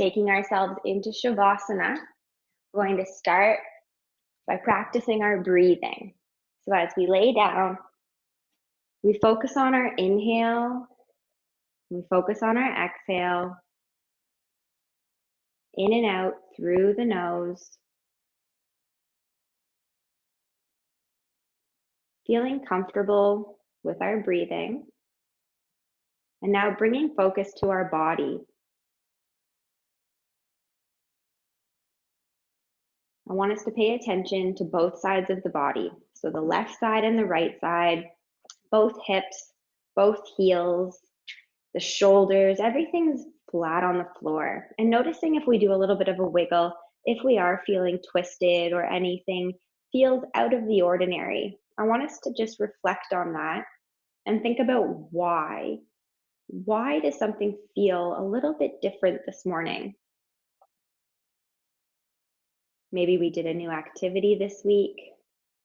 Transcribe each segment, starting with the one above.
Taking ourselves into Shavasana, we're going to start by practicing our breathing. So as we lay down, we focus on our inhale, we focus on our exhale, in and out through the nose, feeling comfortable with our breathing. And now bringing focus to our body. I want us to pay attention to both sides of the body. So the left side and the right side, both hips, both heels, the shoulders, everything's flat on the floor. And noticing if we do a little bit of a wiggle, if we are feeling twisted or anything feels out of the ordinary. I want us to just reflect on that and think about why. Why does something feel a little bit different this morning? Maybe we did a new activity this week,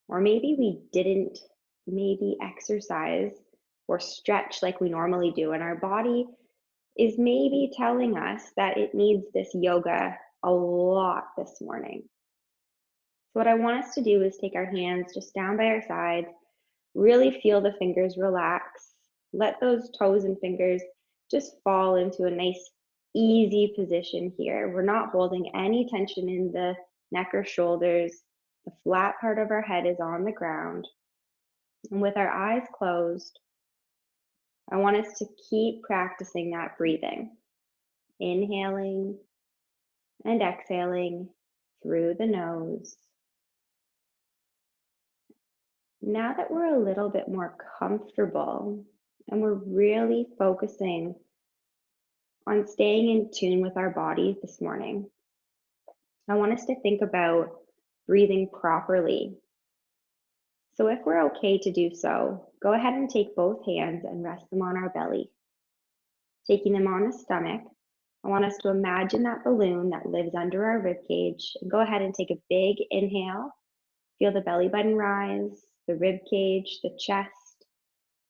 or maybe we didn't maybe exercise or stretch like we normally do, and our body is maybe telling us that it needs this yoga a lot this morning. So what I want us to do is take our hands just down by our sides, really feel the fingers relax, let those toes and fingers just fall into a nice easy position here. We're not holding any tension in the neck or shoulders. The flat part of our head is on the ground. And with our eyes closed, I want us to keep practicing that breathing. Inhaling and exhaling through the nose. Now that we're a little bit more comfortable and we're really focusing on staying in tune with our body this morning, I want us to think about breathing properly. So if we're okay to do so, go ahead and take both hands and rest them on our belly. Taking them on the stomach, I want us to imagine that balloon that lives under our rib cage, and go ahead and take a big inhale. Feel the belly button rise, the rib cage, the chest.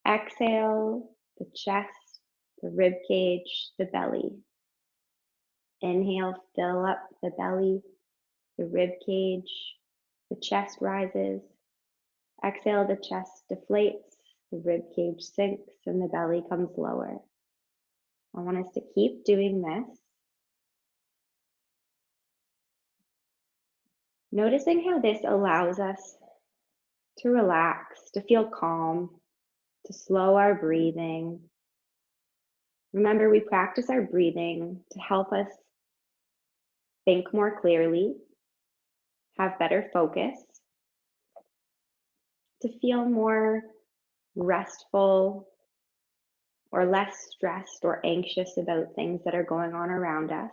Exhale, the chest, the rib cage, the belly. Inhale, fill up the belly, the rib cage, the chest rises. Exhale, the chest deflates, the rib cage sinks, and the belly comes lower. I want us to keep doing this. Noticing how this allows us to relax, to feel calm, to slow our breathing. Remember, we practice our breathing to help us think more clearly, have better focus, to feel more restful or less stressed or anxious about things that are going on around us.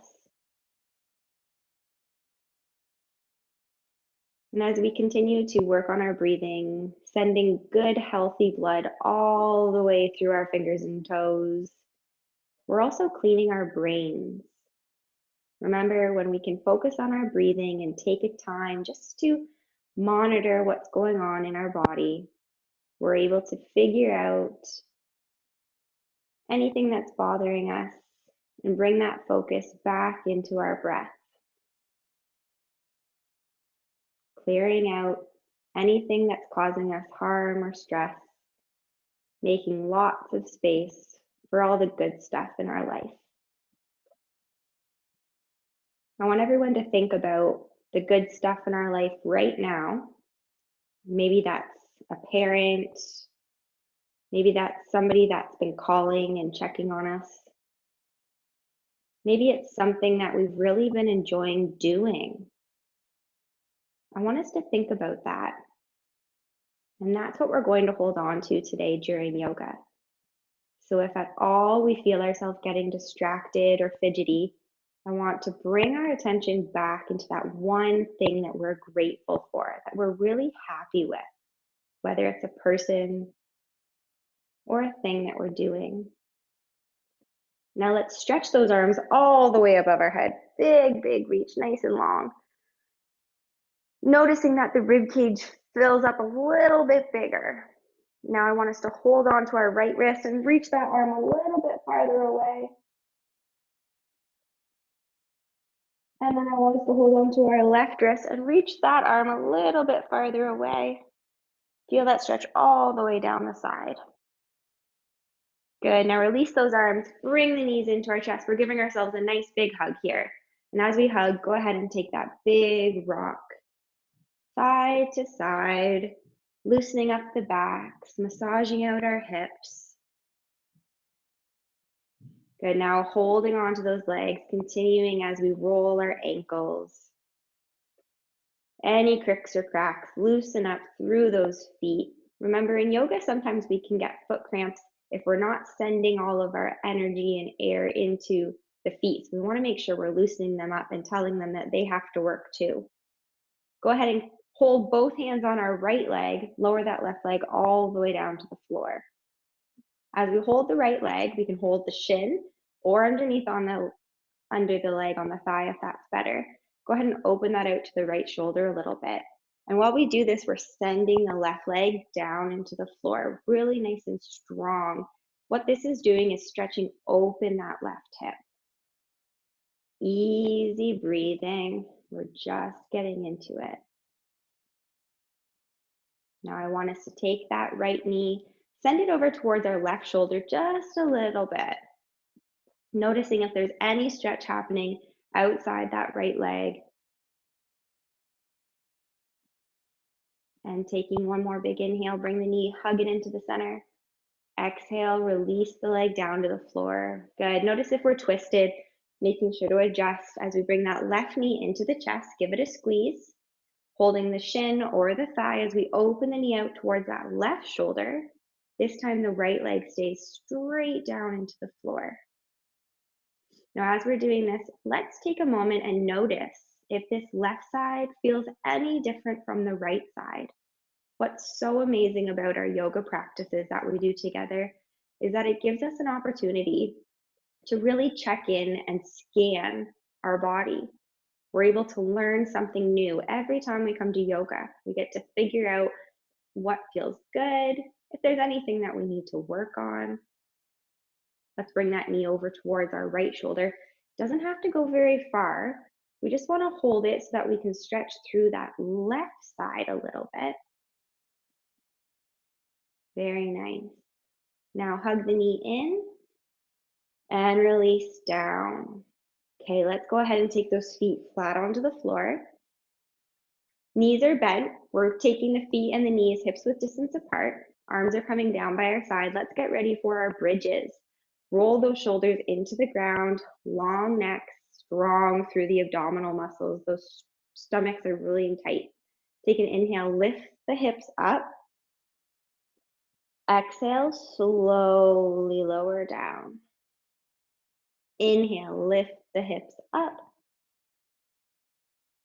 And as we continue to work on our breathing, sending good, healthy blood all the way through our fingers and toes, we're also cleaning our brains. Remember, when we can focus on our breathing and take a time just to monitor what's going on in our body, we're able to figure out anything that's bothering us and bring that focus back into our breath. Clearing out anything that's causing us harm or stress, making lots of space for all the good stuff in our life. I want everyone to think about the good stuff in our life right now. Maybe that's a parent, maybe that's somebody that's been calling and checking on us. Maybe it's something that we've really been enjoying doing. I want us to think about that. And that's what we're going to hold on to today during yoga. So if at all we feel ourselves getting distracted or fidgety, I want to bring our attention back into that one thing that we're grateful for, that we're really happy with, whether it's a person or a thing that we're doing. Now let's stretch those arms all the way above our head. Big, big reach, nice and long. Noticing that the rib cage fills up a little bit bigger. Now I want us to hold on to our right wrist and reach that arm a little bit farther away. And then I want us to hold on to our left wrist and reach that arm a little bit farther away. Feel that stretch all the way down the side. Good. Now release those arms, bring the knees into our chest. We're giving ourselves a nice big hug here. And as we hug, go ahead and take that big rock side to side, loosening up the backs, massaging out our hips. Good. Now holding on to those legs, continuing as we roll our ankles. Any cricks or cracks, loosen up through those feet. Remember, in yoga, sometimes we can get foot cramps if we're not sending all of our energy and air into the feet. So we want to make sure we're loosening them up and telling them that they have to work too. Go ahead and hold both hands on our right leg, lower that left leg all the way down to the floor. As we hold the right leg, we can hold the shin or underneath on the under the leg on the thigh if that's better. Go ahead and open that out to the right shoulder a little bit. And while we do this, we're sending the left leg down into the floor, really nice and strong. What this is doing is stretching open that left hip. Easy breathing. We're just getting into it. Now I want us to take that right knee, send it over towards our left shoulder just a little bit. Noticing if there's any stretch happening outside that right leg. And taking one more big inhale, bring the knee, hug it into the center. Exhale, release the leg down to the floor. Good. Notice if we're twisted, making sure to adjust as we bring that left knee into the chest. Give it a squeeze, holding the shin or the thigh as we open the knee out towards that left shoulder. This time the right leg stays straight down into the floor. Now, as we're doing this, let's take a moment and notice if this left side feels any different from the right side. What's so amazing about our yoga practices that we do together is that it gives us an opportunity to really check in and scan our body. We're able to learn something new every time we come to yoga. We get to figure out what feels good, if there's anything that we need to work on. Let's bring that knee over towards our right shoulder. Doesn't have to go very far. We just want to hold it so that we can stretch through that left side a little bit. Very nice. Now hug the knee in and release down. Okay, let's go ahead and take those feet flat onto the floor. Knees are bent. We're taking the feet and the knees hips width distance apart. Arms are coming down by our side. Let's get ready for our bridges. Roll those shoulders into the ground, long neck, strong through the abdominal muscles. Those stomachs are really tight. Take an inhale, lift the hips up. Exhale, slowly lower down. Inhale, lift the hips up.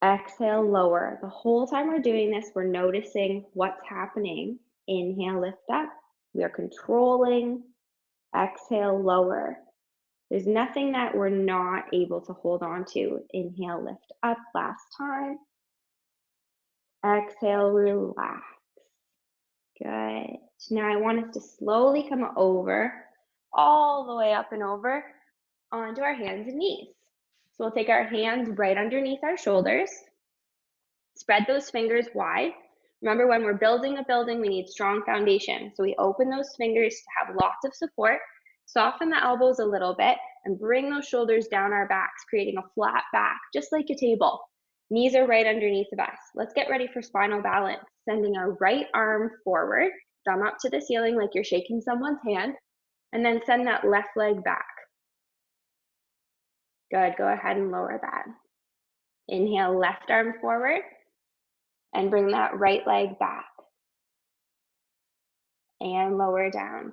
Exhale, lower. The whole time we're doing this, we're noticing what's happening. Inhale, lift up. We are controlling. Exhale, lower. There's nothing that we're not able to hold on to. Inhale, lift up. Last time. Exhale, relax. Good. Now I want us to slowly come over, all the way up and over onto our hands and knees. So we'll take our hands right underneath our shoulders. Spread those fingers wide. Remember, when we're building a building, we need strong foundation. So we open those fingers to have lots of support. Soften the elbows a little bit and bring those shoulders down our backs, creating a flat back, just like a table. Knees are right underneath of us. Let's get ready for spinal balance. Sending our right arm forward, thumb up to the ceiling like you're shaking someone's hand, and then send that left leg back. Good, go ahead and lower that. Inhale, left arm forward, and bring that right leg back. And lower down.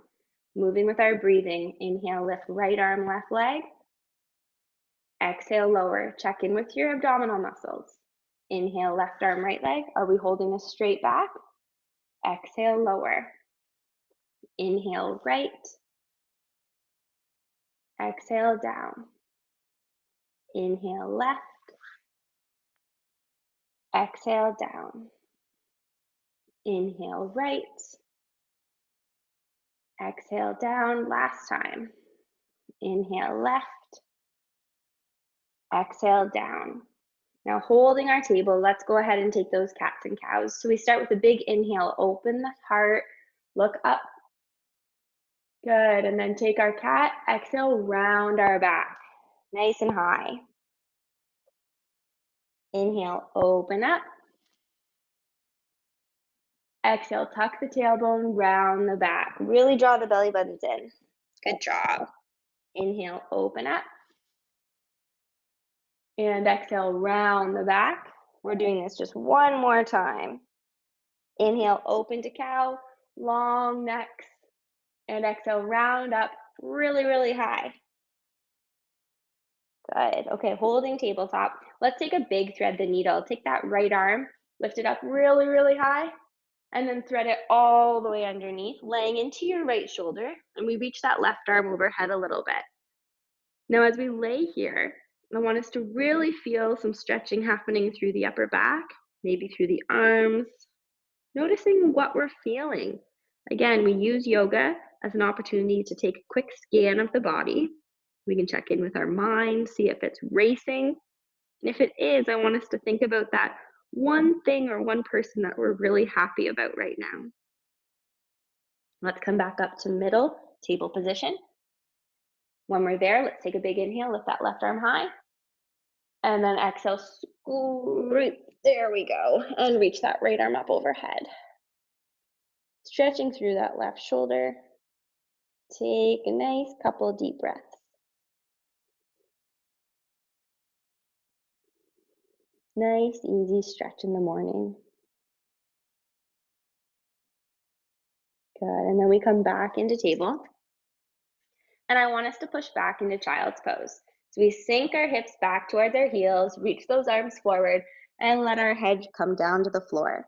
Moving with our breathing. Inhale, lift right arm, left leg. Exhale, lower. Check in with your abdominal muscles. Inhale, left arm, right leg. Are we holding a straight back? Exhale, lower. Inhale, right. Exhale, down. Inhale, left. Exhale, down. Inhale, right. Exhale, down. Last time. Inhale, left. Exhale, down. Now, holding our table, let's go ahead and take those cats and cows. So we start with a big inhale, open the heart, look up. Good, and then take our cat, exhale, round our back, nice and high. Inhale, open up. Exhale, tuck the tailbone, round the back. Really draw the belly buttons in. Good job. Inhale, open up. And exhale, round the back. We're doing this just one more time. Inhale, open to cow, long necks. And exhale, round up really, really high. Good. Okay, holding tabletop. Let's take a big thread the needle. Take that right arm, lift it up really, really high, and then thread it all the way underneath, laying into your right shoulder. And we reach that left arm overhead a little bit. Now, as we lay here, I want us to really feel some stretching happening through the upper back, maybe through the arms, noticing what we're feeling. Again, we use yoga as an opportunity to take a quick scan of the body. We can check in with our mind, see if it's racing. And if it is, I want us to think about that one thing or one person that we're really happy about right now. Let's come back up to middle table position. When we're there, let's take a big inhale, lift that left arm high. And then exhale, scoot. There we go. And reach that right arm up overhead. Stretching through that left shoulder. Take a nice couple deep breaths. Nice, easy stretch in the morning. Good. And then we come back into table. And I want us to push back into child's pose. So we sink our hips back towards our heels, reach those arms forward, and let our head come down to the floor.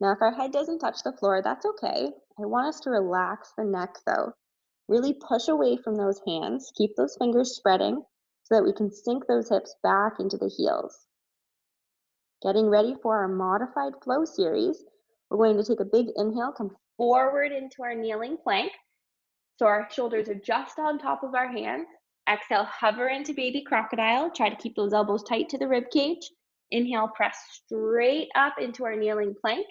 Now, if our head doesn't touch the floor, that's okay. I want us to relax the neck though. Really push away from those hands. Keep those fingers spreading so that we can sink those hips back into the heels. Getting ready for our modified flow series, we're going to take a big inhale, come forward into our kneeling plank. So our shoulders are just on top of our hands. Exhale, hover into baby crocodile. Try to keep those elbows tight to the rib cage. Inhale, press straight up into our kneeling plank.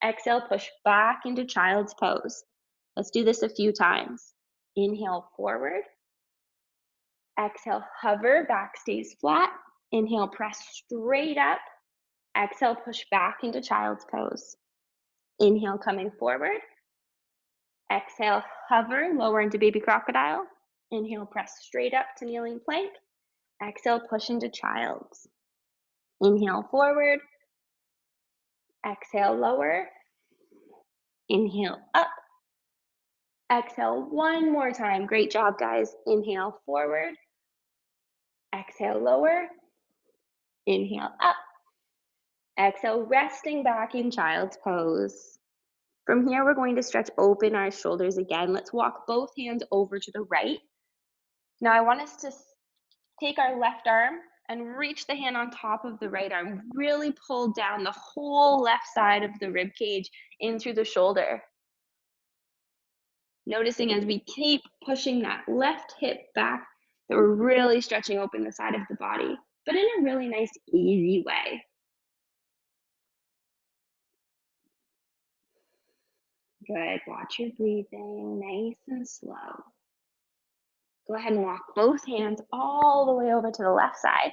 Exhale, push back into child's pose. Let's do this a few times. Inhale, forward. Exhale, hover, back stays flat. Inhale, press straight up. Exhale, push back into child's pose. Inhale, coming forward. Exhale, hover, lower into baby crocodile. Inhale, press straight up to kneeling plank. Exhale, push into child's. Inhale, forward. Exhale, lower. Inhale, up. Exhale, one more time. Great job, guys. Inhale, forward. Exhale, lower. Inhale, up. Exhale, resting back in child's pose. From here, we're going to stretch open our shoulders again. Let's walk both hands over to the right. Now, I want us to take our left arm and reach the hand on top of the right arm. Really pull down the whole left side of the rib cage in through the shoulder. Noticing as we keep pushing that left hip back, that we're really stretching open the side of the body, but in a really nice, easy way. Good. Watch your breathing, nice and slow. Go ahead and walk both hands all the way over to the left side.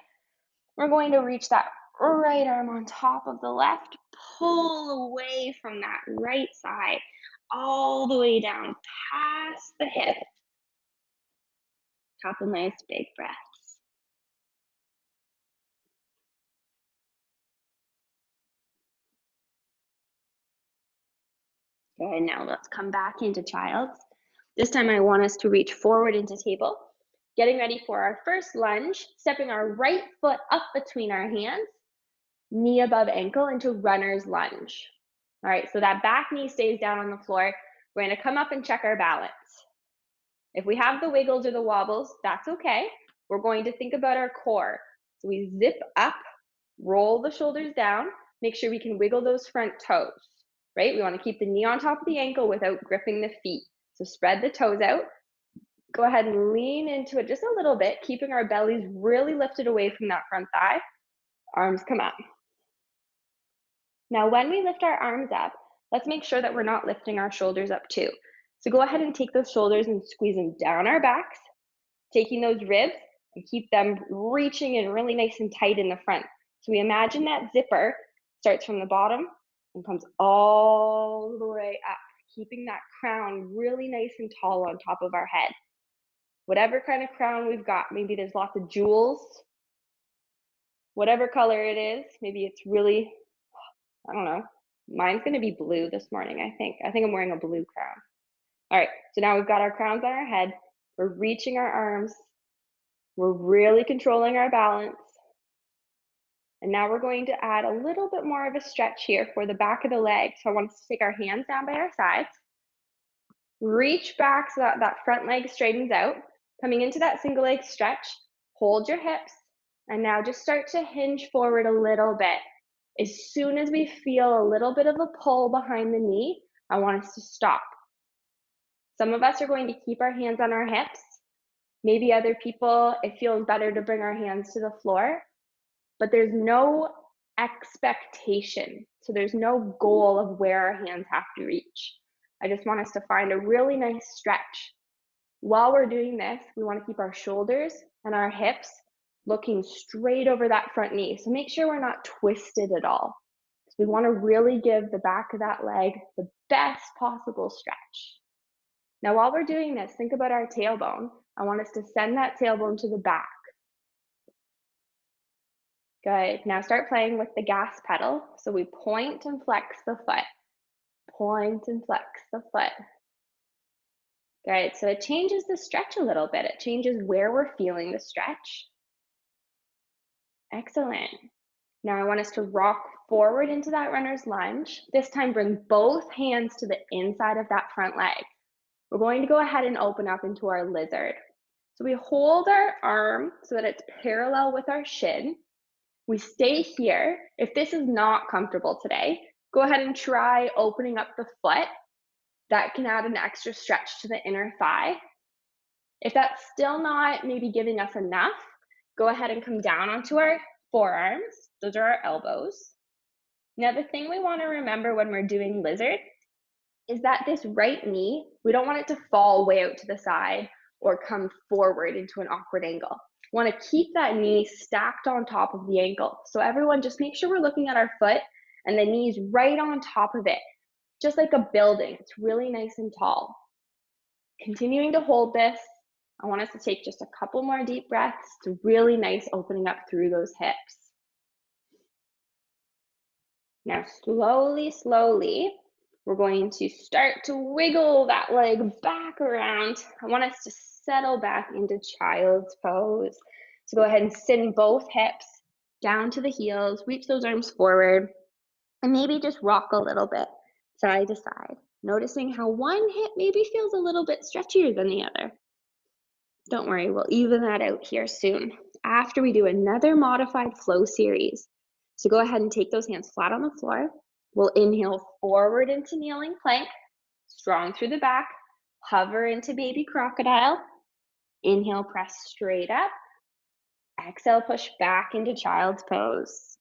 We're going to reach that right arm on top of the left, pull away from that right side, all the way down past the hip. Couple nice big breaths. Good, now let's come back into child's. This time I want us to reach forward into table. Getting ready for our first lunge, stepping our right foot up between our hands, knee above ankle into runner's lunge. All right, so that back knee stays down on the floor. We're gonna come up and check our balance. If we have the wiggles or the wobbles, that's okay. We're going to think about our core. So we zip up, roll the shoulders down, make sure we can wiggle those front toes, right? We want to keep the knee on top of the ankle without gripping the feet. So spread the toes out. Go ahead and lean into it just a little bit, keeping our bellies really lifted away from that front thigh. Arms come up. Now, when we lift our arms up, let's make sure that we're not lifting our shoulders up too. So go ahead and take those shoulders and squeeze them down our backs, taking those ribs and keep them reaching in really nice and tight in the front. So we imagine that zipper starts from the bottom and comes all the way up, keeping that crown really nice and tall on top of our head. Whatever kind of crown we've got, maybe there's lots of jewels, whatever color it is, maybe it's really, I don't know. Mine's gonna be blue this morning, I think. I think I'm wearing a blue crown. All right, so now we've got our crowns on our head. We're reaching our arms. We're really controlling our balance. And now we're going to add a little bit more of a stretch here for the back of the leg. So I want us to take our hands down by our sides, reach back so that that front leg straightens out. Coming into that single leg stretch, hold your hips, and now just start to hinge forward a little bit. As soon as we feel a little bit of a pull behind the knee, I want us to stop. Some of us are going to keep our hands on our hips. Maybe other people, it feels better to bring our hands to the floor, but there's no expectation. So there's no goal of where our hands have to reach. I just want us to find a really nice stretch. While we're doing this, we want to keep our shoulders and our hips looking straight over that front knee. So make sure we're not twisted at all. So we want to really give the back of that leg the best possible stretch. Now, while we're doing this, think about our tailbone. I want us to send that tailbone to the back. Good. Now start playing with the gas pedal. So we point and flex the foot. Point and flex the foot. Good. So it changes the stretch a little bit. It changes where we're feeling the stretch. Excellent. Now I want us to rock forward into that runner's lunge. This time bring both hands to the inside of that front leg. We're going to go ahead and open up into our lizard. So we hold our arm so that it's parallel with our shin. We stay here. If this is not comfortable today, go ahead and try opening up the foot. That can add an extra stretch to the inner thigh. If that's still not maybe giving us enough, go ahead and come down onto our forearms. Those are our elbows. Now, the thing we want to remember when we're doing lizard is that this right knee, we don't want it to fall way out to the side or come forward into an awkward angle. We want to keep that knee stacked on top of the ankle. So everyone, just make sure we're looking at our foot and the knee's right on top of it, just like a building. It's really nice and tall. Continuing to hold this, I want us to take just a couple more deep breaths. It's really nice opening up through those hips. Now slowly, slowly, we're going to start to wiggle that leg back around. I want us to settle back into child's pose. So go ahead and send both hips down to the heels, reach those arms forward, and maybe just rock a little bit side to side, noticing how one hip maybe feels a little bit stretchier than the other. Don't worry, we'll even that out here soon after we do another modified flow series. So go ahead and take those hands flat on the floor. We'll inhale forward into kneeling plank, strong through the back, hover into baby crocodile. Inhale, press straight up. Exhale, push back into child's pose.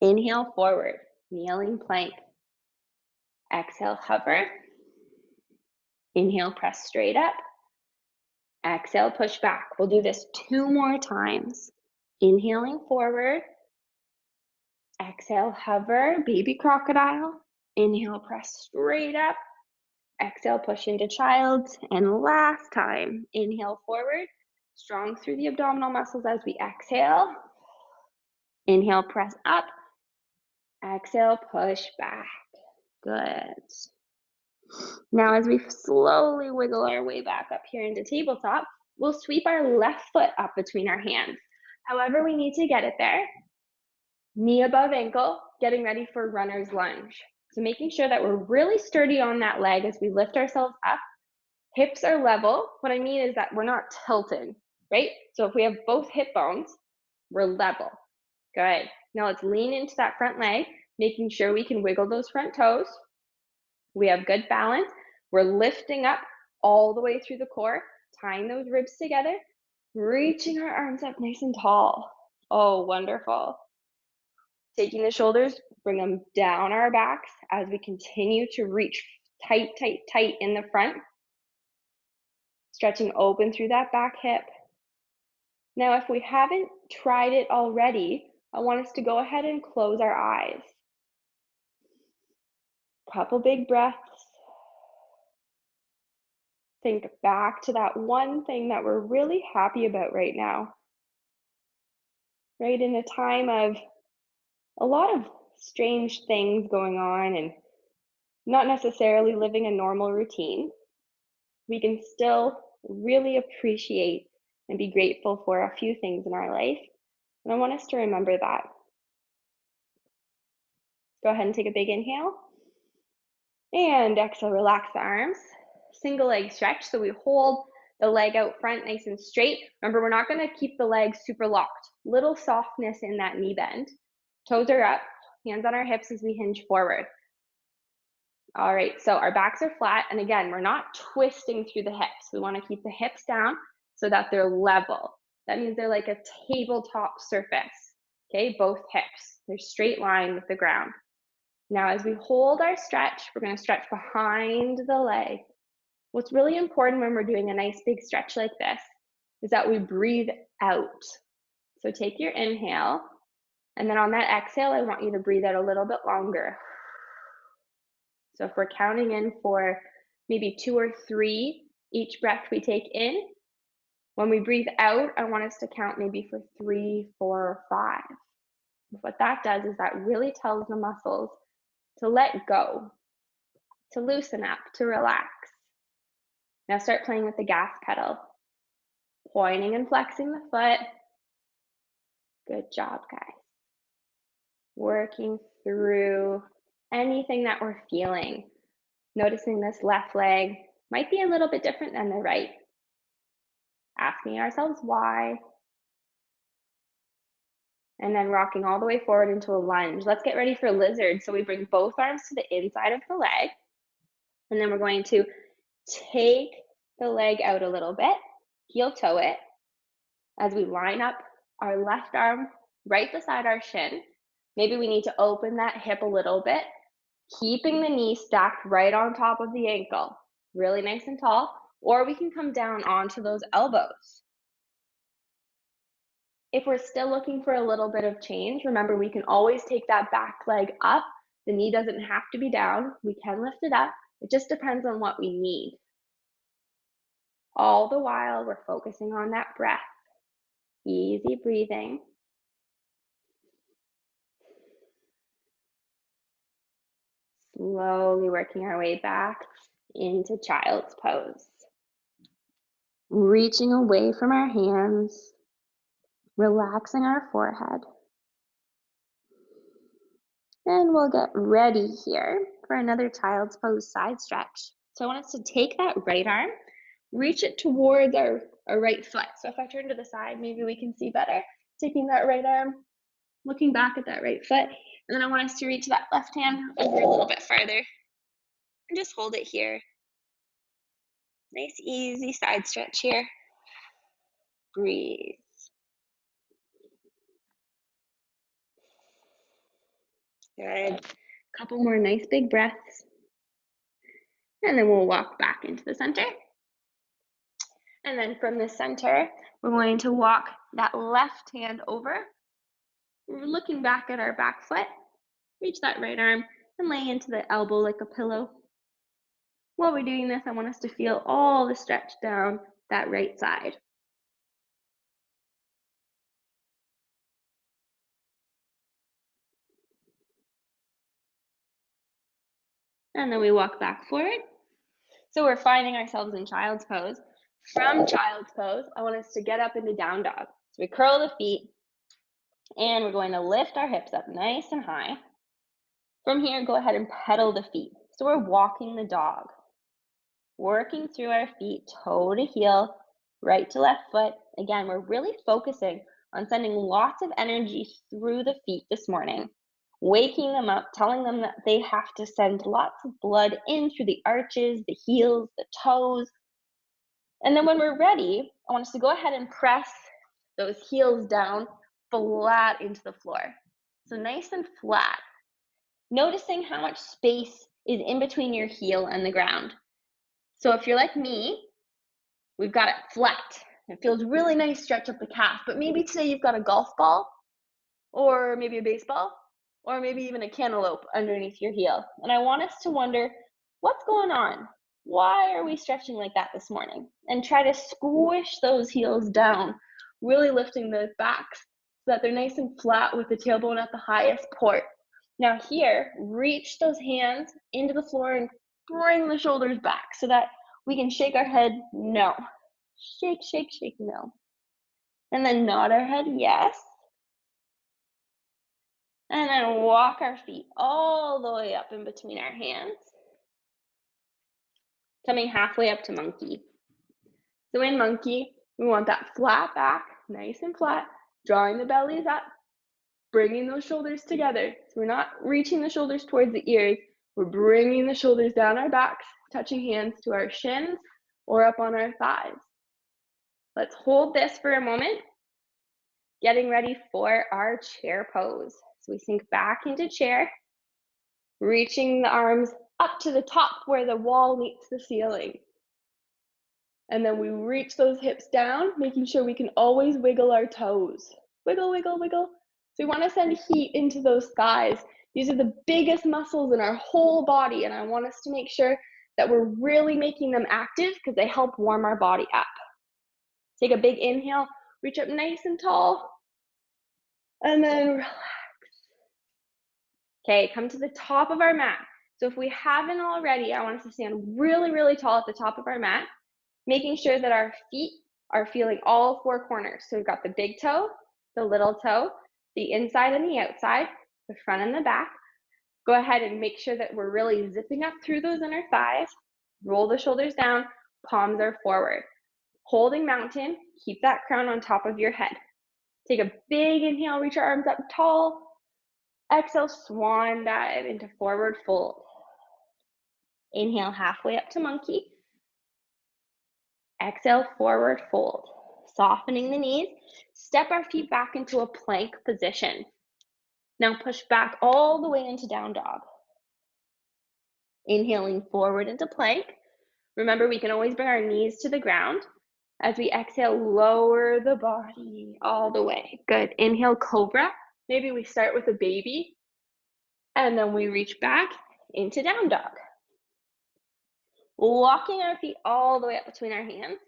Inhale forward, kneeling plank. Exhale, hover. Inhale, press straight up. Exhale, push back. We'll do this 2 more times. Inhaling forward. Exhale, hover, baby crocodile. Inhale, press straight up. Exhale, push into child's. And last time, inhale forward, strong through the abdominal muscles as we exhale. Inhale, press up. Exhale, push back. Good. Now, as we slowly wiggle our way back up here into tabletop, we'll sweep our left foot up between our hands. However we need to get it there. Knee above ankle, getting ready for runner's lunge. So making sure that we're really sturdy on that leg as we lift ourselves up. Hips are level. What I mean is that we're not tilting, right? So if we have both hip bones, we're level. Good. Now let's lean into that front leg, making sure we can wiggle those front toes. We have good balance. We're lifting up all the way through the core, tying those ribs together, reaching our arms up nice and tall. Oh, wonderful. Taking the shoulders, bring them down our backs as we continue to reach tight, tight, tight in the front, stretching open through that back hip. Now, if we haven't tried it already, I want us to go ahead and close our eyes. Couple big breaths. Think back to that one thing that we're really happy about right now. Right in a time of a lot of strange things going on and not necessarily living a normal routine, we can still really appreciate and be grateful for a few things in our life. And I want us to remember that. Go ahead and take a big inhale. And exhale, relax the arms. Single leg stretch. So we hold the leg out front nice and straight. Remember, we're not going to keep the leg super locked. Little softness in that knee bend. Toes are up, hands on our hips as we hinge forward. All right, so our backs are flat. And again, we're not twisting through the hips. We want to keep the hips down so that they're level. That means they're like a tabletop surface. Okay, both hips. They're straight line with the ground. Now, as we hold our stretch, we're going to stretch behind the leg. What's really important when we're doing a nice big stretch like this is that we breathe out. So take your inhale, and then on that exhale, I want you to breathe out a little bit longer. So if we're counting in for maybe 2 or 3 each breath we take in, when we breathe out, I want us to count maybe for 3, 4, or 5. What that does is that really tells the muscles to let go, to loosen up, to relax. Now start playing with the gas pedal, pointing and flexing the foot. Good job, guys. Working through anything that we're feeling. Noticing this left leg might be a little bit different than the right. Asking ourselves why. And then rocking all the way forward into a lunge. Let's get ready for lizard. So we bring both arms to the inside of the leg. And then we're going to take the leg out a little bit, heel toe it, as we line up our left arm right beside our shin. Maybe we need to open that hip a little bit, keeping the knee stacked right on top of the ankle, really nice and tall, or we can come down onto those elbows. If we're still looking for a little bit of change, remember we can always take that back leg up. The knee doesn't have to be down. We can lift it up. It just depends on what we need. All the while, we're focusing on that breath. Easy breathing. Slowly working our way back into child's pose. Reaching away from our hands, relaxing our forehead. And we'll get ready here for another child's pose side stretch. So I want us to take that right arm, reach it towards our right foot. So if I turn to the side, maybe we can see better. Taking that right arm, looking back at that right foot, and then I want us to reach that left hand over a little bit farther and just hold it here. Nice, easy side stretch here. Breathe. Good. Couple more nice big breaths. And then we'll walk back into the center. And then from the center, we're going to walk that left hand over. We're looking back at our back foot. Reach that right arm and lay into the elbow like a pillow. While we're doing this, I want us to feel all the stretch down that right side. And then we walk back forward. So we're finding ourselves in child's pose. From child's pose, I want us to get up into down dog. So we curl the feet and we're going to lift our hips up nice and high. From here, go ahead and pedal the feet. So we're walking the dog. Working through our feet, toe to heel, right to left foot. Again, we're really focusing on sending lots of energy through the feet this morning, waking them up, telling them that they have to send lots of blood in through the arches, the heels, the toes. And then when we're ready, I want us to go ahead and press those heels down flat into the floor. So nice and flat. Noticing how much space is in between your heel and the ground. So if you're like me, we've got it flat. It feels really nice, stretch up the calf, but maybe today you've got a golf ball or maybe a baseball or maybe even a cantaloupe underneath your heel. And I want us to wonder, what's going on? Why are we stretching like that this morning? And try to squish those heels down, really lifting those backs so that they're nice and flat with the tailbone at the highest point. Now here, reach those hands into the floor and bring the shoulders back so that we can shake our head no. Shake, shake, shake, no. And then nod our head yes. And then walk our feet all the way up in between our hands, coming halfway up to monkey. So in monkey, we want that flat back, nice and flat, drawing the bellies up, bringing those shoulders together. So we're not reaching the shoulders towards the ears, we're bringing the shoulders down our backs, touching hands to our shins or up on our thighs. Let's hold this for a moment, getting ready for our chair pose. So we sink back into chair, reaching the arms up to the top where the wall meets the ceiling. And then we reach those hips down, making sure we can always wiggle our toes. Wiggle, wiggle, wiggle. So we want to send heat into those thighs. These are the biggest muscles in our whole body, and I want us to make sure that we're really making them active because they help warm our body up. Take a big inhale, reach up nice and tall, and then relax. Okay, come to the top of our mat. So if we haven't already, I want us to stand really, really tall at the top of our mat, making sure that our feet are feeling all four corners. So we've got the big toe, the little toe, the inside and the outside, the front and the back. Go ahead and make sure that we're really zipping up through those inner thighs. Roll the shoulders down, palms are forward. Holding mountain, keep that crown on top of your head. Take a big inhale, reach your arms up tall. Exhale, swan dive into forward fold. Inhale, halfway up to monkey. Exhale, forward fold. Softening the knees, step our feet back into a plank position. Now push back all the way into down dog. Inhaling forward into plank. Remember, we can always bring our knees to the ground. As we exhale, lower the body all the way. Good. Inhale, cobra. Maybe we start with a baby, and then we reach back into down dog. Walking our feet all the way up between our hands.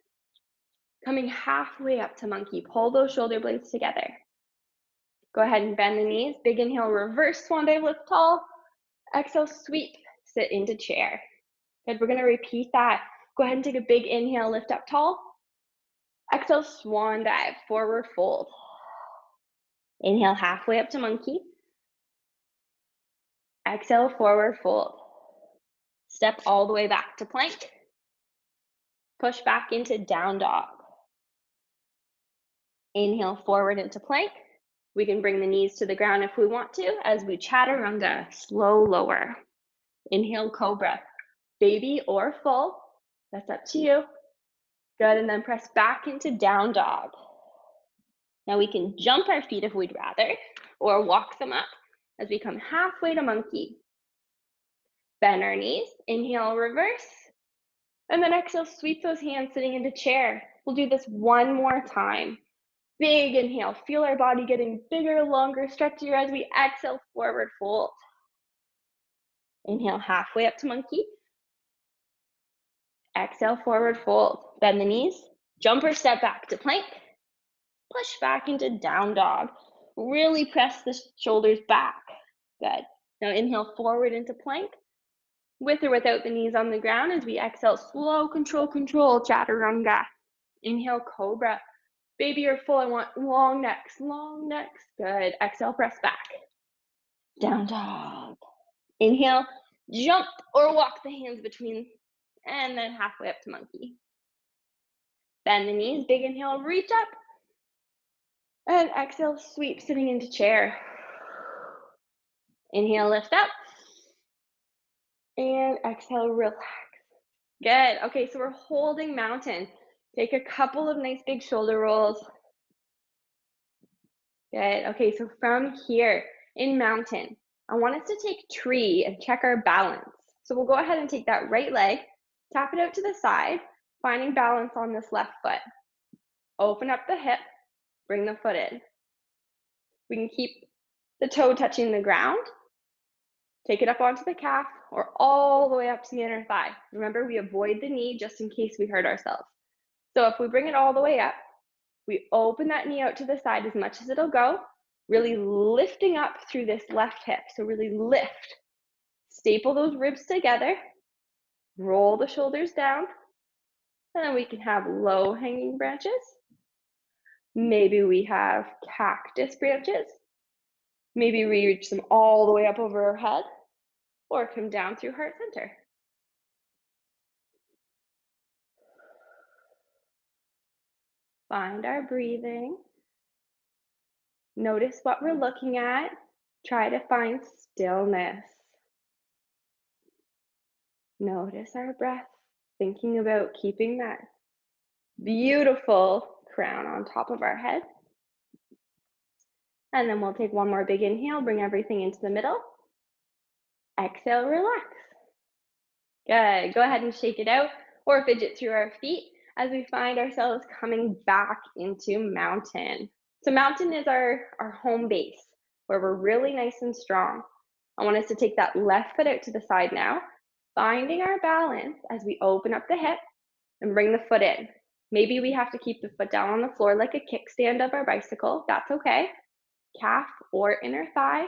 Coming halfway up to monkey. Pull those shoulder blades together. Go ahead and bend the knees. Big inhale, reverse swan dive, lift tall. Exhale, sweep, sit into chair. Good, we're gonna repeat that. Go ahead and take a big inhale, lift up tall. Exhale, swan dive, forward fold. Inhale, halfway up to monkey. Exhale, forward fold. Step all the way back to plank. Push back into down dog. Inhale, forward into plank. We can bring the knees to the ground if we want to as we chaturanga, slow lower. Inhale, cobra. Baby or full, that's up to you. Good, and then press back into down dog. Now we can jump our feet if we'd rather, or walk them up as we come halfway to monkey. Bend our knees, inhale, reverse, and then exhale, sweep those hands sitting into chair. We'll do this one more time. Big inhale, feel our body getting bigger, longer, stretchier as we exhale, forward fold. Inhale, halfway up to monkey. Exhale, forward fold. Bend the knees, jump or step back to plank. Push back into down dog. Really press the shoulders back. Good. Now inhale forward into plank, with or without the knees on the ground as we exhale, slow, control, chaturanga. Inhale, cobra. Baby or full, I want long necks, long necks. Good. Exhale, press back. Down dog. Inhale, jump or walk the hands between, and then halfway up to monkey. Bend the knees, big inhale, reach up. And exhale, sweep, sitting into chair. Inhale, lift up. And exhale, relax. Good. Okay, so we're holding mountain. Take a couple of nice big shoulder rolls. Good. Okay, so from here, In mountain, I want us to take tree and check our balance. So we'll go ahead and take that right leg, tap it out to the side, finding balance on this left foot. Open up the hip, bring the foot in. We can keep the toe touching the ground, take it up onto the calf, or all the way up to the inner thigh. Remember, we avoid the knee just in case we hurt ourselves. So if we bring it all the way up, we open that knee out to the side as much as it'll go, really lifting up through this left hip. So really lift. Staple those ribs together, roll the shoulders down, and then we can have low hanging branches. Maybe we have cactus branches. Maybe we reach them all the way up over our head or come down through heart center. Find our breathing. Notice what we're looking at. Try to find stillness. Notice our breath, thinking about keeping that beautiful crown on top of our head. And then we'll take one more big inhale, bring everything into the middle. Exhale, relax. Good. Go ahead and shake it out or fidget through our feet as we find ourselves coming back into mountain. So mountain is our home base where we're really nice and strong. I want us to take that left foot out to the side now, finding our balance as we open up the hip and bring the foot in. Maybe we have to keep the foot down on the floor like a kickstand of our bicycle. That's okay. Calf or inner thigh,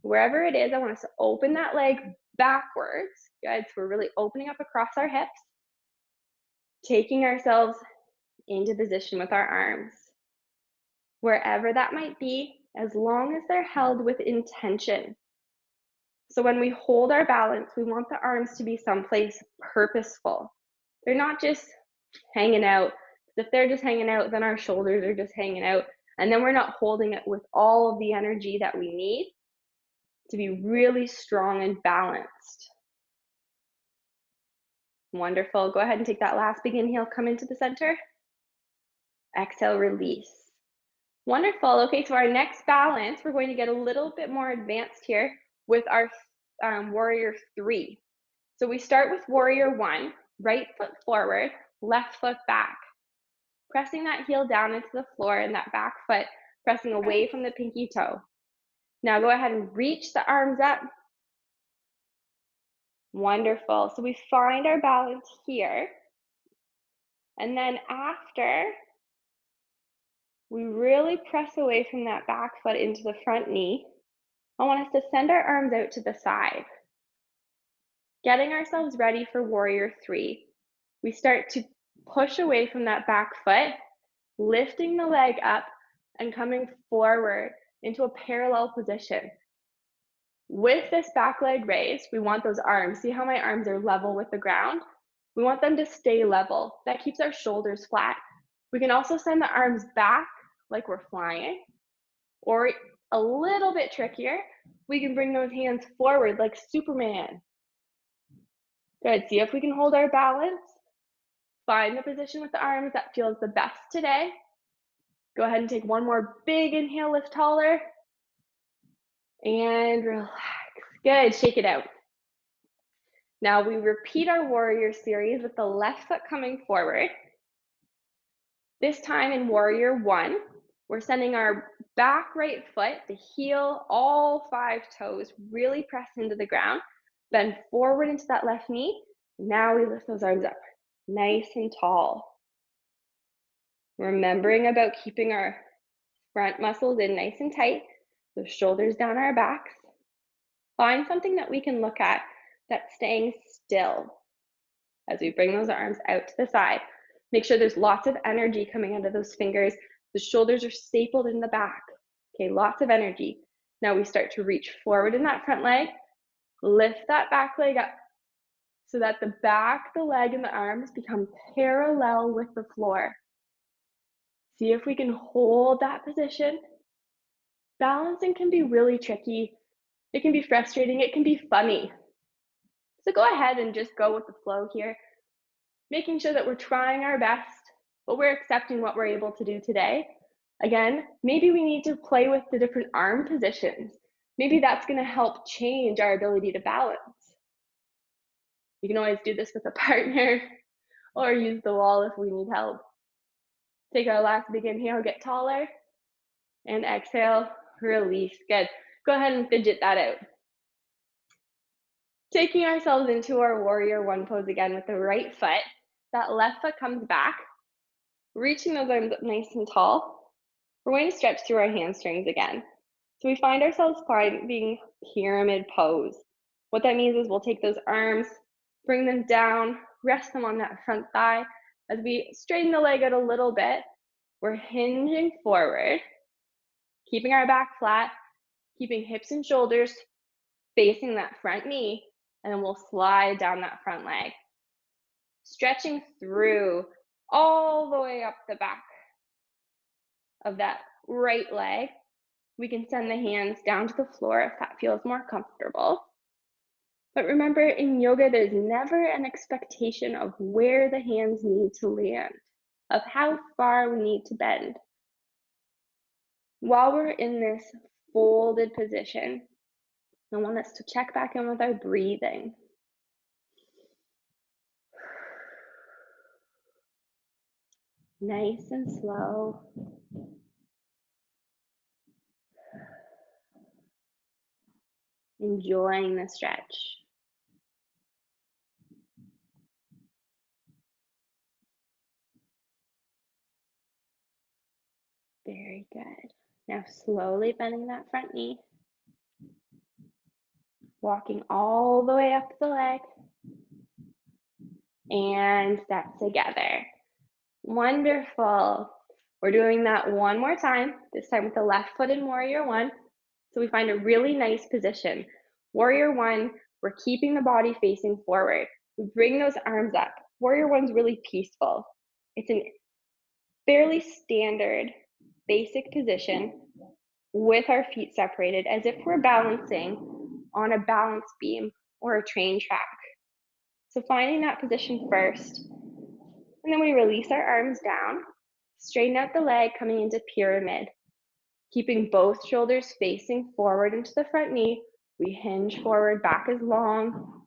wherever it is, I want us to open that leg backwards. Good, so we're really opening up across our hips, taking ourselves into position with our arms. Wherever that might be, as long as they're held with intention. So when we hold our balance, we want the arms to be someplace purposeful. They're not just hanging out. If they're just hanging out, then our shoulders are just hanging out, and then we're not holding it with all of the energy that we need to be really strong and balanced. Wonderful. Go ahead and take that last big inhale, come into the center. Exhale, release. Wonderful. Okay, so our next balance, we're going to get a little bit more advanced here with our warrior 3. So we start with warrior 1, right foot forward, left foot back. Pressing that heel down into the floor and that back foot pressing away from the pinky toe. Now go ahead and reach the arms up. Wonderful. So we find our balance here. And then after, we really press away from that back foot into the front knee. I want us to send our arms out to the side. Getting ourselves ready for warrior 3. We start to push away from that back foot, lifting the leg up and coming forward into a parallel position. With this back leg raised, we want those arms. See how my arms are level with the ground? We want them to stay level. That keeps our shoulders flat. We can also send the arms back like we're flying, or a little bit trickier, we can bring those hands forward like Superman. Good. See if we can hold our balance. Find the position with the arms that feels the best today. Go ahead and take one more big inhale, lift taller. And relax. Good. Shake it out. Now we repeat our warrior series with the left foot coming forward. This time in warrior 1, we're sending our back right foot, the heel, all 5 toes, really press into the ground. Bend forward into that left knee. Now we lift those arms up, nice and tall. Remembering about keeping our front muscles in nice and tight, the shoulders down our backs. Find something that we can look at that's staying still as we bring those arms out to the side. Make sure there's lots of energy coming out of those fingers. The shoulders are stapled in the back. Okay, lots of energy. Now we start to reach forward in that front leg. Lift that back leg up so that the back, the leg, and the arms become parallel with the floor. See if we can hold that position. Balancing can be really tricky. It can be frustrating. It can be funny. So go ahead and just go with the flow here, making sure that we're trying our best, but we're accepting what we're able to do today. Again, maybe we need to play with the different arm positions. Maybe that's gonna help change our ability to balance. You can always do this with a partner or use the wall if we need help. Take our last big inhale, get taller, and exhale, release. Good. Go ahead and fidget that out. Taking ourselves into our warrior one pose again with the right foot. That left foot comes back, reaching those arms up nice and tall. We're going to stretch through our hamstrings again. So we find ourselves finding pyramid pose. What that means is we'll take those arms, bring them down, rest them on that front thigh. As we straighten the leg out a little bit, we're hinging forward, keeping our back flat, keeping hips and shoulders facing that front knee, and then we'll slide down that front leg. Stretching through all the way up the back of that right leg. We can send the hands down to the floor if that feels more comfortable. But remember, in yoga, there's never an expectation of where the hands need to land, of how far we need to bend. While we're in this folded position, I want us to check back in with our breathing. Nice and slow. Enjoying the stretch. Very good. Now slowly bending that front knee. Walking all the way up the leg. And step together. Wonderful. We're doing that one more time, this time with the left foot in warrior one. So we find a really nice position. Warrior one, we're keeping the body facing forward. We bring those arms up. Warrior one's really peaceful. It's a fairly standard, basic position with our feet separated as if we're balancing on a balance beam or a train track. So finding that position first, and then we release our arms down, straighten out the leg coming into pyramid. Keeping both shoulders facing forward into the front knee, we hinge forward, back is long.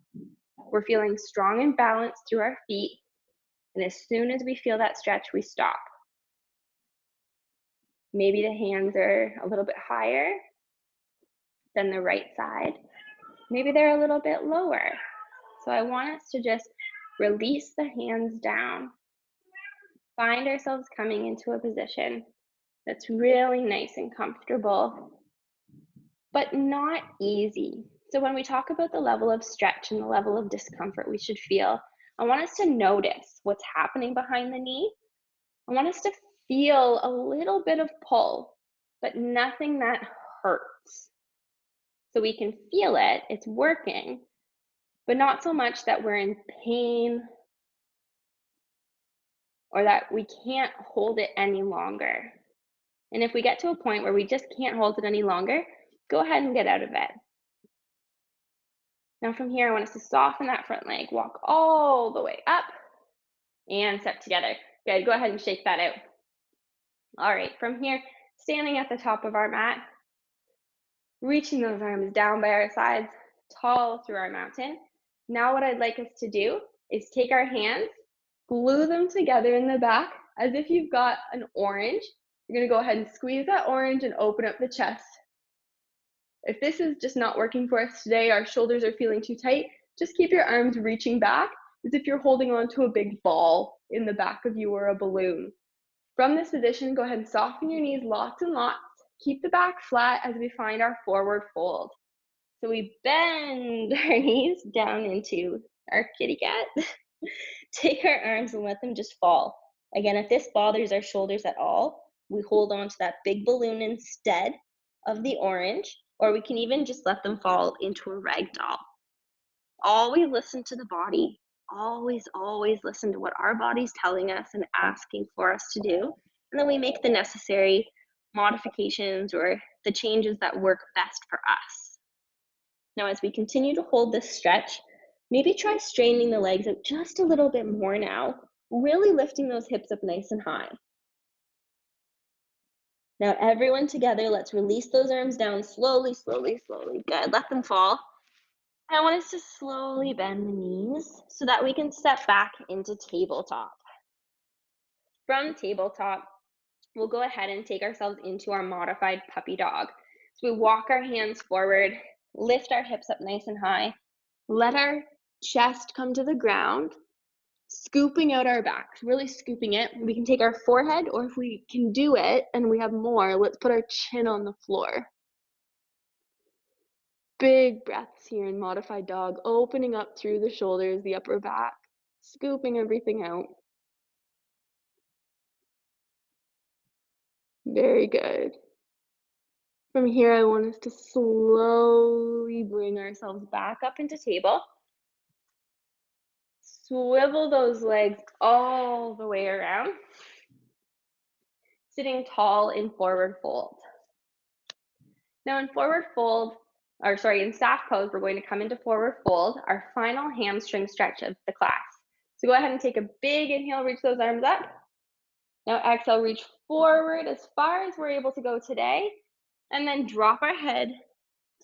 We're feeling strong and balanced through our feet. And as soon as we feel that stretch, we stop. Maybe the hands are a little bit higher than the right side. Maybe they're a little bit lower. So I want us to just release the hands down. Find ourselves coming into a position that's really nice and comfortable, but not easy. So when we talk about the level of stretch and the level of discomfort we should feel, I want us to notice what's happening behind the knee. I want us to feel a little bit of pull, but nothing that hurts. So we can feel it, it's working, but not so much that we're in pain or that we can't hold it any longer. And if we get to a point where we just can't hold it any longer, go ahead and get out of it. Now from here, I want us to soften that front leg, walk all the way up and step together. Good, go ahead and shake that out. All right, from here, standing at the top of our mat, reaching those arms down by our sides, tall through our mountain. Now what I'd like us to do is take our hands, glue them together in the back as if you've got an orange. You're gonna go ahead and squeeze that orange and open up the chest. If this is just not working for us today, our shoulders are feeling too tight, just keep your arms reaching back as if you're holding on to a big ball in the back of you or a balloon. From this position, go ahead and soften your knees lots and lots. Keep the back flat as we find our forward fold. So we bend our knees down into our kitty cat. Take our arms and let them just fall. Again, if this bothers our shoulders at all, we hold on to that big balloon instead of the orange, or we can even just let them fall into a rag doll. Always listen to the body. Always, always listen to what our body's telling us and asking for us to do. And then we make the necessary modifications or the changes that work best for us. Now, as we continue to hold this stretch, maybe try straightening the legs out just a little bit more now, really lifting those hips up nice and high. Now everyone together, let's release those arms down slowly, slowly, slowly. Good, let them fall. I want us to slowly bend the knees so that we can step back into tabletop. From tabletop, we'll go ahead and take ourselves into our modified puppy dog. So we walk our hands forward, lift our hips up nice and high, let our chest come to the ground, scooping out our back, really scooping it. We can take our forehead, or if we can do it and we have more, let's put our chin on the floor. Big breaths here in modified dog, opening up through the shoulders, the upper back, scooping everything out. Very good. From here, I want us to slowly bring ourselves back up into table. Swivel those legs all the way around. Sitting tall in forward fold. Now in forward fold, in staff pose, we're going to come into forward fold, our final hamstring stretch of the class. So go ahead and take a big inhale, reach those arms up. Now exhale, reach forward as far as we're able to go today, and then drop our head,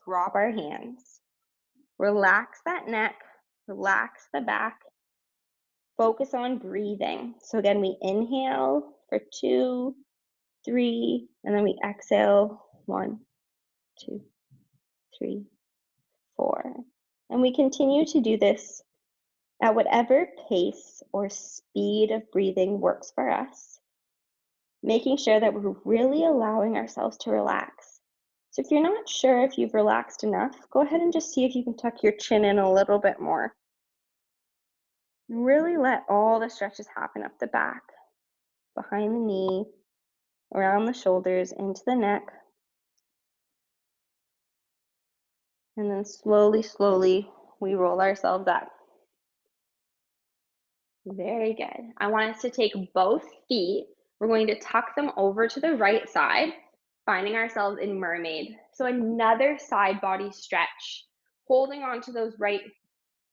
drop our hands. Relax that neck, relax the back, focus on breathing. So again, we inhale for 2, 3, and then we exhale 1, 2, 3, 4. And we continue to do this at whatever pace or speed of breathing works for us, making sure that we're really allowing ourselves to relax. So if you're not sure if you've relaxed enough, go ahead and just see if you can tuck your chin in a little bit more. Really let all the stretches happen up the back, behind the knee, around the shoulders, into the neck. And then slowly, slowly, we roll ourselves up. Very good. I want us to take both feet. We're going to tuck them over to the right side, finding ourselves in mermaid. So another side body stretch, holding on to those right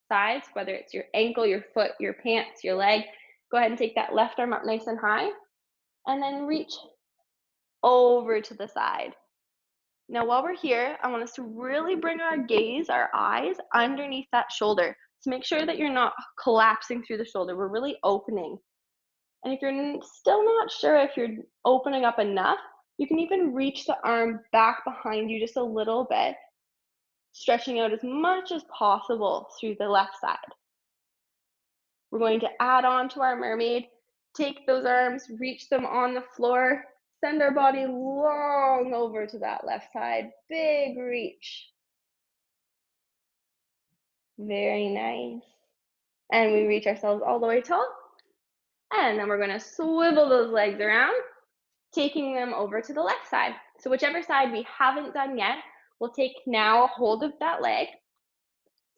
sides, whether it's your ankle, your foot, your pants, your leg. Go ahead and take that left arm up nice and high, and then reach over to the side. Now, while we're here, I want us to really bring our gaze, our eyes, underneath that shoulder. So make sure that you're not collapsing through the shoulder. We're really opening. And if you're still not sure if you're opening up enough, you can even reach the arm back behind you just a little bit, stretching out as much as possible through the left side. We're going to add on to our mermaid, take those arms, reach them on the floor, send our body long over to that left side, big reach. Very nice. And we reach ourselves all the way tall. And then we're going to swivel those legs around, taking them over to the left side. So whichever side we haven't done yet, we'll take now a hold of that leg,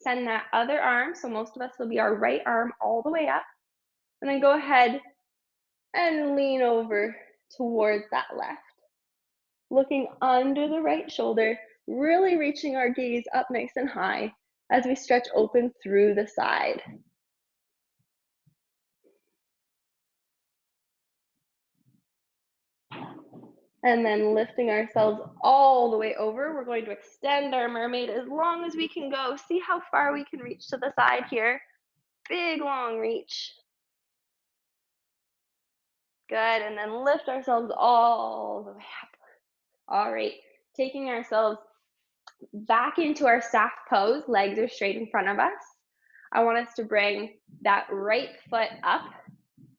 send that other arm, so most of us will be our right arm all the way up, and then go ahead and lean over towards that left. Looking under the right shoulder, really reaching our gaze up nice and high as we stretch open through the side. And then lifting ourselves all the way over, we're going to extend our mermaid as long as we can go. See how far we can reach to the side here. Big long reach. Good, and then lift ourselves all the way up. All right, taking ourselves back into our staff pose, legs are straight in front of us. I want us to bring that right foot up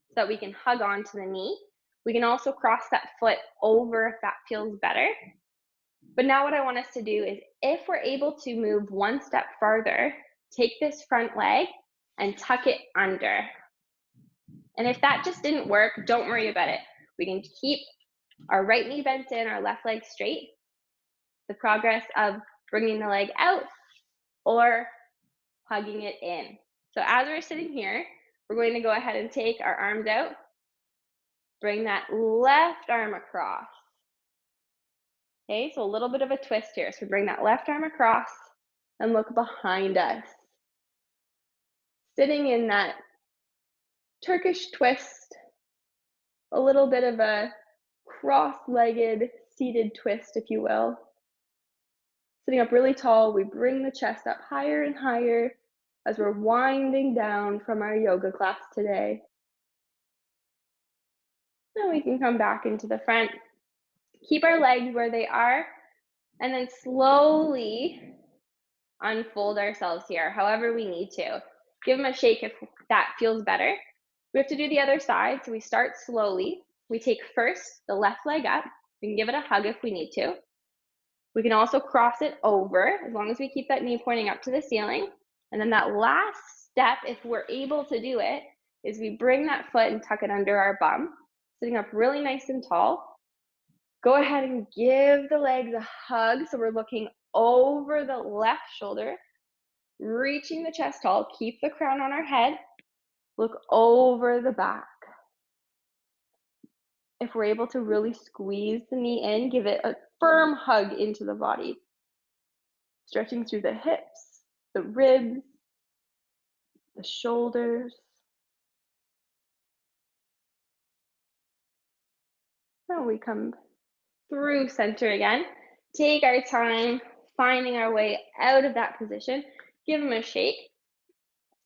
so that we can hug onto the knee. We can also cross that foot over if that feels better. But now what I want us to do is, if we're able to move one step farther, take this front leg and tuck it under. And if that just didn't work, don't worry about it. We can keep our right knee bent in, our left leg straight. The progress of bringing the leg out or hugging it in. So as we're sitting here, we're going to go ahead and take our arms out, bring that left arm across. Okay, so a little bit of a twist here. So bring that left arm across and look behind us. Sitting in that Turkish twist, a little bit of a cross-legged seated twist, if you will. Sitting up really tall, we bring the chest up higher and higher as we're winding down from our yoga class today. Then we can come back into the front. Keep our legs where they are, and then slowly unfold ourselves here, however we need to. Give them a shake if that feels better. We have to do the other side, so we start slowly. We take first the left leg up. We can give it a hug if we need to. We can also cross it over, as long as we keep that knee pointing up to the ceiling. And then that last step, if we're able to do it, is we bring that foot and tuck it under our bum, sitting up really nice and tall. Go ahead and give the legs a hug. So we're looking over the left shoulder, reaching the chest tall. Keep the crown on our head. Look over the back. If we're able to really squeeze the knee in, give it a firm hug into the body. Stretching through the hips, the ribs, the shoulders. Now we come through center again. Take our time finding our way out of that position. Give them a shake.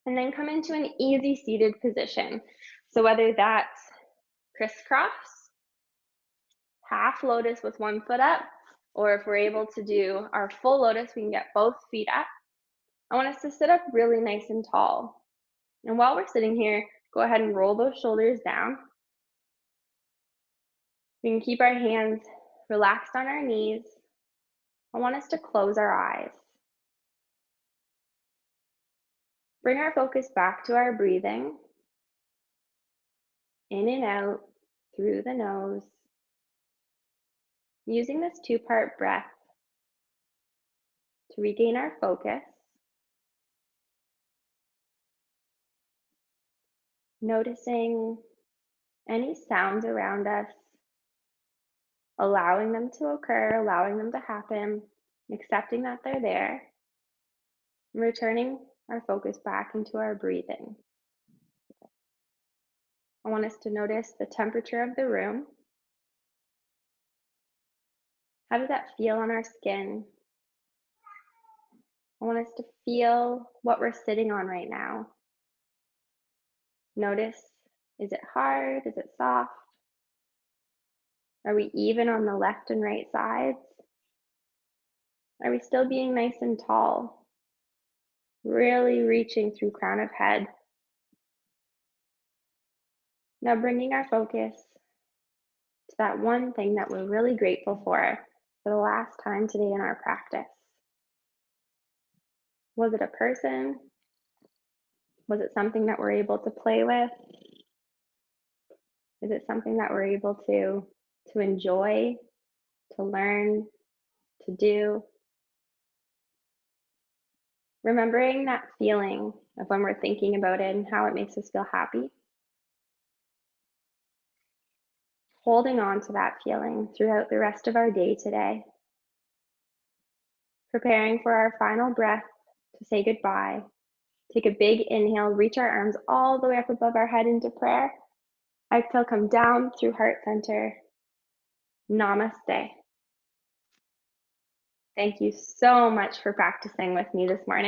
And then come into an easy seated position. So whether that's crisscross, half lotus with one foot up, or if we're able to do our full lotus, we can get both feet up. I want us to sit up really nice and tall. And while we're sitting here, go ahead and roll those shoulders down. We can keep our hands relaxed on our knees. I want us to close our eyes. Bring our focus back to our breathing. In and out through the nose. Using this two-part breath to regain our focus. Noticing any sounds around us, allowing them to occur, allowing them to happen, accepting that they're there, and returning our focus back into our breathing. I want us to notice the temperature of the room. How does that feel on our skin? I want us to feel what we're sitting on right now. Notice, is it hard? Is it soft? Are we even on the left and right sides? Are we still being nice and tall? Really reaching through crown of head. Now bringing our focus to that one thing that we're really grateful for the last time today in our practice. Was it a person? Was it something that we're able to play with? Is it something that we're able to enjoy, to learn, to do? Remembering that feeling of when we're thinking about it and how it makes us feel happy. Holding on to that feeling throughout the rest of our day today. Preparing for our final breath to say goodbye. Take a big inhale, reach our arms all the way up above our head into prayer. Exhale, come down through heart center. Namaste. Thank you so much for practicing with me this morning.